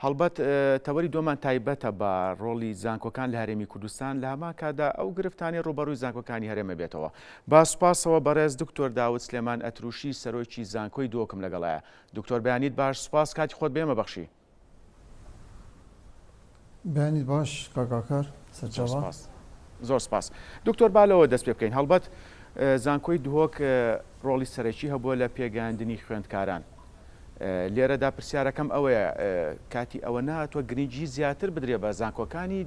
هەڵبەت تەوەری دۆمان تایبەتە بە ڕۆڵی زانکۆکان لە هەرێمی کوردستان لە هەمان کادا ئەو گرفتانی ڕوبەڕووی زانکۆکانی هەرێمە بێتەوە. با سوپاسەوە بەڕێز دکتۆر داود سلێمان ئەتروشی سەرۆکی زانکۆی دۆکم لەگەڵایە. دکتۆر بەیانیت باش، سوپاس کاتی خۆت بێمە بەخشی. بەیانیت باش کاکاکار سەرچاوە. زۆر سپاس. دکتۆر بالەوە دەست پێ بکەین. هەڵبەت زانکۆی دهۆک ڕۆڵی سەرەکی هەبووە لە پێگەیاندنی خوێندکاران. لێرەدا پرسیارەکەم ئەوەیە کاتی ئەوە نهاتوە گرنگی زیاتر بدرێ بە زانکۆکانی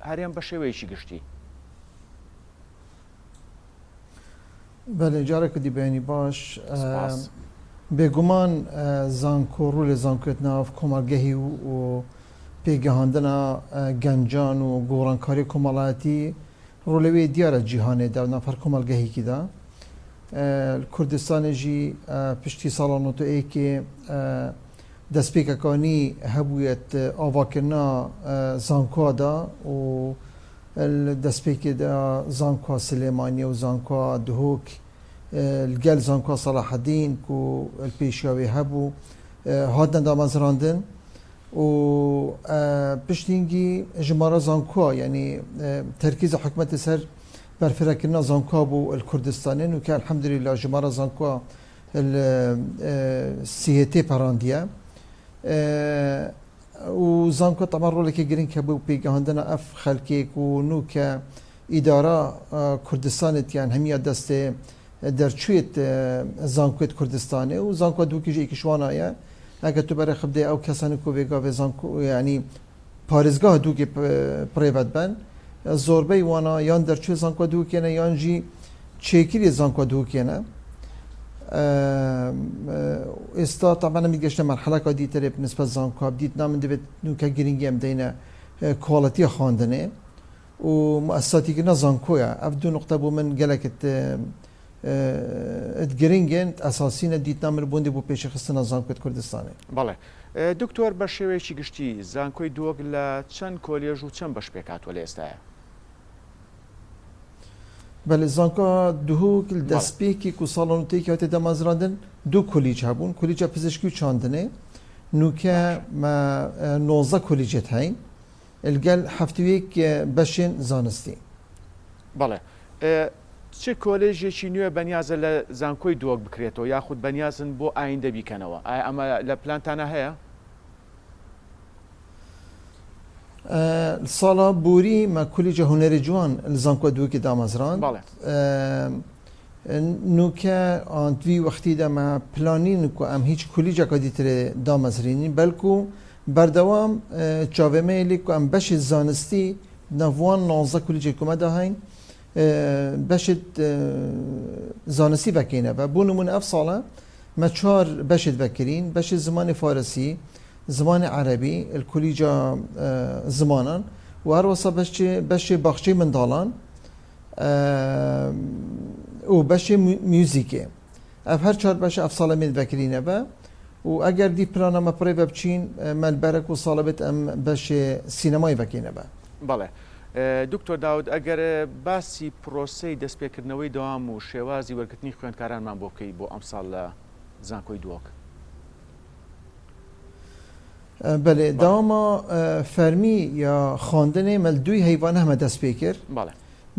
هەرێم بە شێوەیەکی گشتی. بەڵێ جارێکە دیبێنی باش بێگومان زانکۆ ڕوو لە زانکۆێت ناو کۆمەڵگەهی و پێگەهاندنە گەنجان و گۆڕانکاری کۆمەڵایەتی ڕۆلەوەی دیارە جیهانێدا و نافەر کۆمەڵگەهێکیدا کوردستانێژی پشتی ساڵە نۆتۆیەکێ دەستپێکەکانی هەبوویەت ئاواکردنا زانکۆدا و دەستپێکێدا زانکۆ سلێمانیە و زانکۆ دهۆک لەگەل زانکۆ سەلاحەدین و پێشیاوی هەبوو هاتنە دامەزراندن و پشتینگی ژمارە زانکۆ یعنی تەرکیز حکومەتی سەر برفركنا زانكو بو الكردستانين وكان الحمد لله جمارة زانكو السيتي بارانديا وزانكو طبعا رولك جرين كبو بيجا عندنا اف خلكيك ونوكا اداره كردستان يعني همية دست درچويت زانكو كردستاني وزانكو دوكي جي كشوانا يا اگه تو برای خبده او کسانی کو ویگا و زانکو یعنی پارێزگاه دووگێ پرێڤەت بن زۆربەی وانە یان دەرچوێ زانکۆ دووکێنە یان ژی چێکیری زانکۆ دووکێنە ئێستا تابانە میگەشتە مەرحەلەکە دیترێ نسبەت زانکۆ بدیت نامن دەبێت نوکە گرنگی ئەم دەینە کۆڵەتی خواندنێ و مؤسساتیکردنە زانکۆیە ئەف دوو نقطە بۆ من گەلێکت گرنگێن ئەساسینە دیتنامر بووندی بۆ پێشەخستنە زانکۆت کوردستانی. بەڵێ دکتۆر بە شێوەیەکی گشتی زانکۆی دۆک لە چەند کۆلێژ و چەند بەش پێکاتوە لە ئێستاە؟ بەڵێ زانکۆ دهۆک دەستپێکی و ساڵۆنتێکی هاتێ دەمازراندن دوو کۆلیج هەبوون کۆلیجە پزیشکی و چاندنێ نوکە 19 کۆلیجێت هەین لەگەل هەفتەیەک بەشێن زانستی. بەڵێ چه کۆلێژێکی نوێ بەنیازە لە زانکۆی دۆک بکرێتەوە یاخود بەنیازن بۆ ئایندە بیکەنەوە ئایا ئەمە لە پلانتانە هەیە؟ ساڵا بوری مە کۆلیجە هونەری جوان لە زانکۆ دۆکی دامەزران نوکە ئانتوی وەختیدا مە پلانین و ئەم هیچ کۆلیجەکە دیترێ دامەزرێنین بەلکو بەردەوام چاوێمەیەلی و ئەم بەشی زانستی نەڤوان 19 کۆلیجێ کومەدا هەین بەشت زانستی بەکەینەوە بۆ نمونە ئەف ساڵە مە چوار بەشت بەکرین بەشی زمانی فارسی زمانی عربی الکۆلیجە زمانان و هەروەسا بەشی باخچەی منداڵان و بەشی میوزیکێ ئەف هەر چوار بەش ئەف ساڵە مێت بەکرینەوە و ئەگەر دی پلانەمە پڕێ بە بچین مەلبەرەک و ساڵە بێت ئەم بەشی سینەمای بەکەینەوە. بەڵێ دکتۆر داود ئەگەر باسی پرۆسەی دەستپێکردنەوەی دەوام و شێوازی وەرگرتنی خوێندکارانمان بۆ بکەی بۆ ئەم ساڵ لە زانکۆی دۆک. بەێ داوامە فەرمی یا خواندنێ مەل دوی هەیوانە هەمە دەست پێ کرد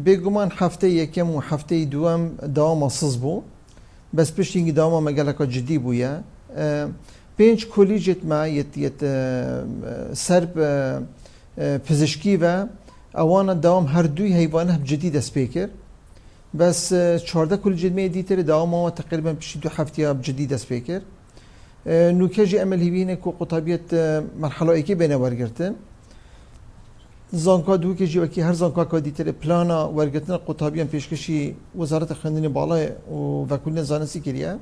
بێگومان هەفتەی یەکەم و هەفتەی دووەم داوامە سز بوو بەس پشتینگی داوامە مەگەلەکە جدی بووە 5 کۆلیجێتمە سەر پزیشکی بە ئەوانە داوام هەردووی هەیوانە جدی دەست پێ کرد بەس 14 کۆلیجێتمەیە دیتر داوامەوە تقریبا پشتی 2 هەفتەیە جدی دەست پێ کرد نوکەژی ئەمە هیوینێک و قوتابیەت مەرحەڵەیەکی بێنە وەرگرتن زانکۆ دووکێژی وەکی هەر زانکۆکە دیتر پلانە وەرگرتنە قوتابیان پێشکەشی وەزارەتە خوێندنی باڵای و ڤەکوولنە زانستی کردە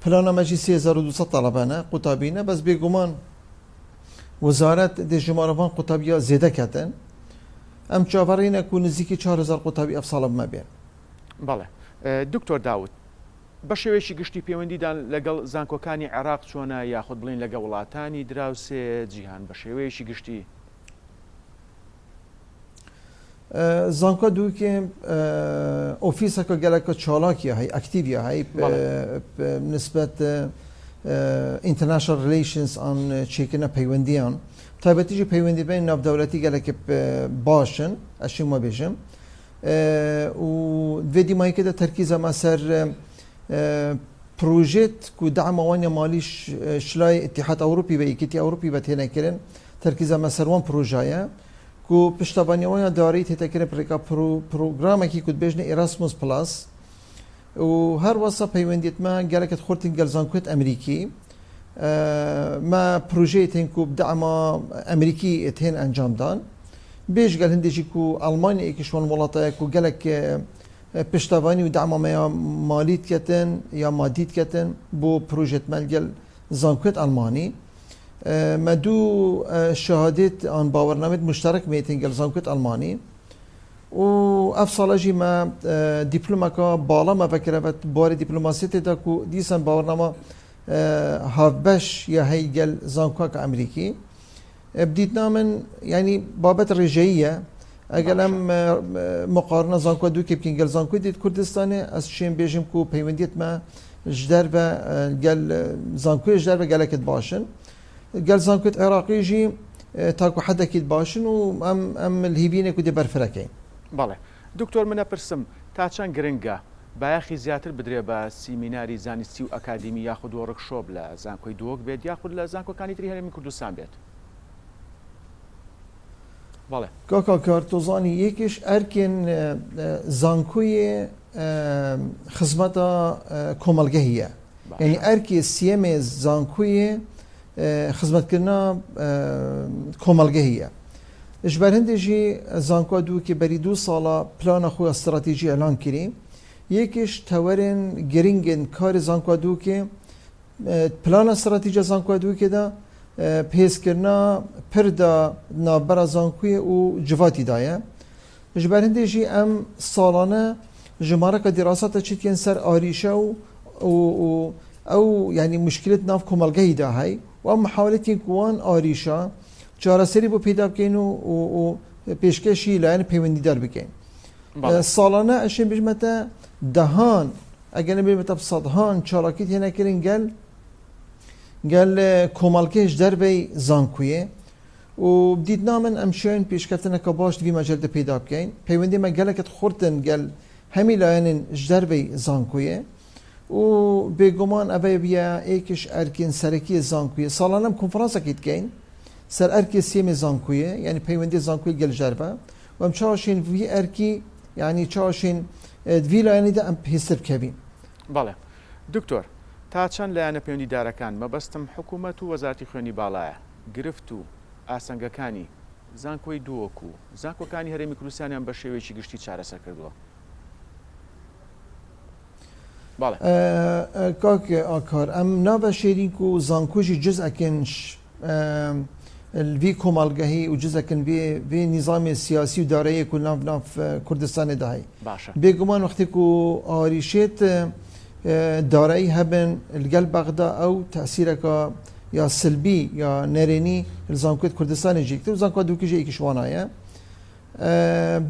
پلانە مەژی 3200 تەڵەبانە قوتابینە بەس بێگومان وەزارەت دێژمارەوان قوتابیە زێدە کەتن ئەم چاوەڕێنە و نزیکی 4000 قوتابی ئەف ساڵە بمە بێن. بەڵێ دکتۆر داود بە شێوەیەکی گشتی پەیوەندیدان لەگەڵ زانکۆکانی عێراق چۆنە یاخود بڵین لەگە وڵاتانی دراوسێ جیهان بە شێوەیەکی گشتی؟ زانکۆ دووکێ ئۆفیسەکە گەلەکە چالاکیە هەی ئەکتیڤە هەی نسبەت international relations آن چیکنا پیوندیان تایبەتیژی پەیوەندی بین ناودەوڵەتی گەلێکی باشن ئەشی ما بێژم و دوێ دیمایکەدا تەرکیزەمە سەر پروژێت کو دعمەوانە مالی شلای اتحاد ئەوروپی بە یەکێتی ئەوروپی بە تێنەکردن تەرکیزەمە سەر وان پروژایە کو پشتەوانیەوەیان داری تێتەکردن پرێکا پروگرامێکی کو بێژنە ئێراسموس پلاس و هەر وەسە پەیوەندیتمە گەلێکت خورتین گەلزانکوێت ئەمریکی ما پروژەیەتین کو بدعمە ئەمریکی ئێتهێن ئەنجامدان بێژ گەل هەندێکی کو ئەڵمانیەکیشوان وڵاتەیە کو گەلێک پشتەوانی و دعمەمەیە مالیت کەتن یا مادیت کەتن بۆ پروژێت مەلگەل زانکوێت ئەڵمانی ما دوو شهادێت ئان باوەڕنامەت مشترک مێتین گەل زانکوێت ئەڵمانی و ئەف ساڵەژی ما دیپلۆمەکە باڵا ما بەکرەبەت بواری دیپلۆماسیێتێدا کو دیسان باوەڕنامە هافبەش یا هەی گەل زانکۆکە ئەمریکی بدیتنا من ینی بابەت ڕێژەیە ئەگەل ئەم مقارنە زانکۆ دووکێ بکەین گەل زانکۆی دیت کوردستانێ ئەس شێن بێژم کو پەیوەندیتمە ji derve gel zankoyê ji derve gelekit başin gel zankoyt Iraqî jî taku hedekî başin û em hîbînê ku dê berfirekeyn. Bale. Doktor min epirsim ta çend giring e bayexî zêtir bidire be sîmînarî zanistî û akademî yaxud workshop li zankoyê duok bêt yaxud li zankokanî tirî Herêmî Kurdistan bêt. Bale. Kaka kartozanî yekîş erkên zankoyê xizmeta komelgehî ye. Yani erkê siyemê zankoyê xizmetkirina komelgehî ye. Ji ber hindê jî zankoya dûkê berî 2 sala plana xwe ya stratejî elan kirî. Yekîş tewerên giringên karê zankoya dûkê plana stratejî zankoya dûkê de pêzkirina pir da navbera zankoyê û civatî da ye. Ji ber hindê jî em salane ji mareka dîrasata çîtiyên ser arîşe û ew yani muşkilet nav komelgehî da hey û em mihawletên ku wan arîşa çareserî bû peyda bikên û pêşkêşî layên peywendîdar bikin. Salane eşên bijme te dehan eger nebême te sedhan çalakî têne kirin gel komelgeh ji dervey zankoyê û dîtna min em şên pêşketineka baş divî mecel de peyda bikeyn. Peywendê me gelekit xurtin gel hemî layenên ji dervey zankoyê û bêguman ev ê biye êkiş erkên serekiyê zankoyê salane em konferansekê dikeyn ser erkê sêmê zankoyê yani peywendê zankoyê gel ji derve û em çawaşên vî erkî yani çawaşên divî layenî de em pêstir bikevîn. Bale. Doktor تا چەند لایەنە پەیوەندیدارەکان مەبەستم حکوومەت و وەزارەتی خوێنی باڵایە گرفت و ئاسەنگەکانی زانکۆی دووەک و زانکۆکانی هەرێمی کوردستانیان بە شێوەیەکی گشتی چارەسەر کردووە. کاکێ ئاکار ئەم نابە شێرین و زانکۆژی جزئەکن vî komelgehî û cizekên vê nîzamê siyasî û dareyê ku nav Kurdistanê de heye. Bêguman wextê ku arîşêt dareyî hebin li gel Bexda ew tesîreka ya silbî ya nerênî li Zankoyê Kurdistanê jî diktir û Zankoya dûkî jî êkiş wan ye.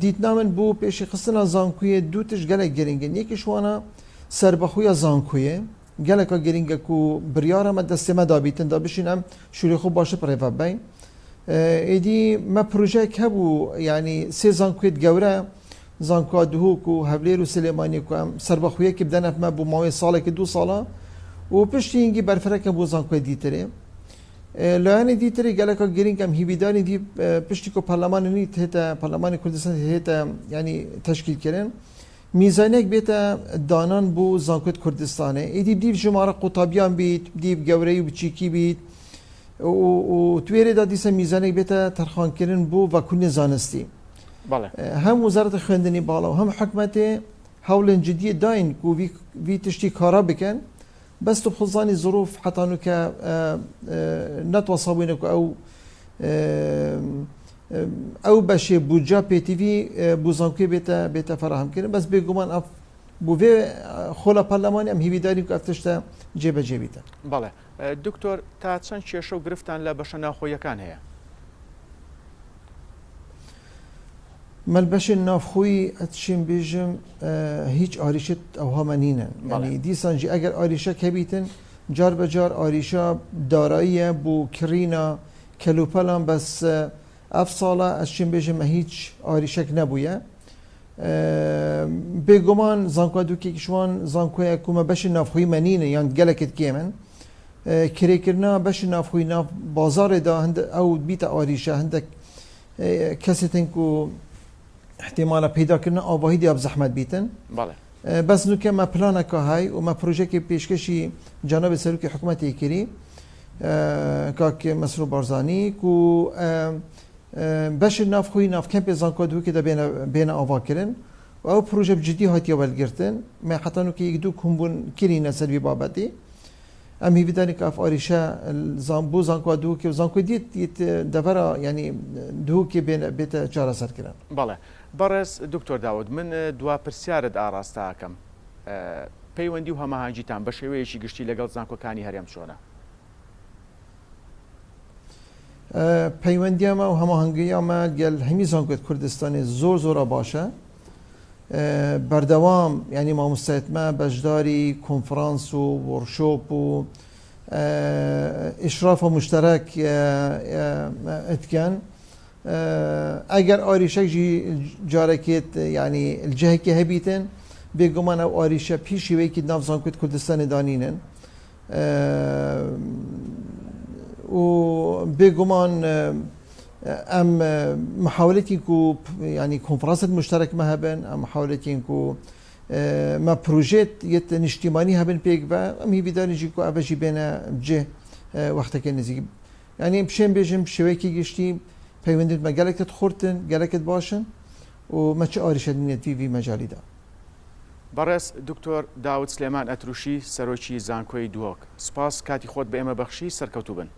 Dîtna min bû pêşîxistina Zankoyê dû tişt gelek giring in. Yekîş wan e serbexweya Zankoyê geleka giring e ku biryara me destê me dabîtin da bişîn em şûrê xwe başî pirêve beyn. Êdî me projeyek hebû yani sê Zankoyê gewre zankoya duhok û Hewlêr û Silêmaniyê ku em serbexweyekê bidene me bû mawê salekê 2 sala û piştî hîngî berfireke bû zankoya dîtirê. Layanê dîtirê geleka giring em hîvîdanê dî piştî ku Parlemanê nî hête Parlemanê Kurdistanê hête yani teşkîl kirin. Mîzaniyek bête danan bû Zankoyê Kurdistanê. Êdî dîv ji mara qutabîyan bît, dîv gewreyî û biçîkî bît û twêrê da dîsa mîzaniyek bête terxankirin bû vekunê zanistî. Hem Wezareta Xwendinê bala û hem hikûmetê hewlên cidî dayên ku vî tiştî kara bikin bes tu xwezanî zirûf heta nûke netwesabîne ku ew beşê bûca pêtîvî bû Zankoyê bête ferahemkirin bes bêguman ev bû vê xola Parlemanê em hîvîdarîn ku ev tişt te cêbecê bîtin. Bale. Doktor ta çend kêşe û giriftan li beşa naxweyekan heye? ملبشên navxwî etişên bêjim hiç arîşet ewha me nînin. Yani dîsan jî eger arîşek hebîtin جار بجار آریشا دارایی بو کرینا کلوپلان بس اف ساله از چین بجم هیچ آریشک نبویه بگمان زانکو دو که کشوان زانکوی کومه بش نافخوی منینه یعنی گلکت کیمن کریکرنا بش نافخوی ناف بازار دا هند او بیت آریشه هندک کسی تنکو احتمالا پیدا کردن آواهی دیاب زحمت بیتن بله بس نو که ما پلانه که های و ما پروژه که پیشکشی جناب سروک حکومتی کری که مسرور بارزانی کو باش ناف خوی ناف کمپ زانکو دو که دا بین آوا کردن و او پروژه بجدی هاتی اول گرتن ما حتی نو که یک دو کمبون کری نسل بی بابتی ام هی بدانی که اف آریشه زانبو زانکو دو که زانکو دیت دفرا یعنی دو که بین بیت چهار سر کردن. بله بارز دکتر داود من دوا پرسیارت آراسته کم پیوندی و هەماهەنگیتان بە شێوەیەکی گشتی لەگەڵ زانکۆکانی هەرێم چۆنە؟ پەیوەندیامە و هەماهەنگیامە گەل هەمی زانکۆت کوردستانی زۆرە باشە بەردەوام ینی مامۆستایەتمە بەشداری کۆنفرانس و وەرشۆپ و ئیشراف مشترک ئەتکەن ئەگەر ئاریشەکژی جارێکێت ینی الجهێکی هەبیتن بێگومان ئەو ئاریشە پیشیوەیەکی ناو زانکۆت کوردستانی دانینن و بێگومان ام محاولتي كو يعني كونفرنسات مشترك ما هبن ام محاولتي كو ما بروجيت يت اجتماعي هبن بيك با ام هي بدال يجي كو ابجي بين بجه وقتك نزيك يعني بشين بيجم شويكي قشتي بيوندت ما قالك تخورتن قالك باشن وما تشاريش الدنيا في مجالي ده بەڕێز دکتۆر داود سلێمان ئەتروشی سەرۆکی زانکۆی دووەک سپاس کاتی خۆت بە ئێمە بەخشی سەرکەوتوو بن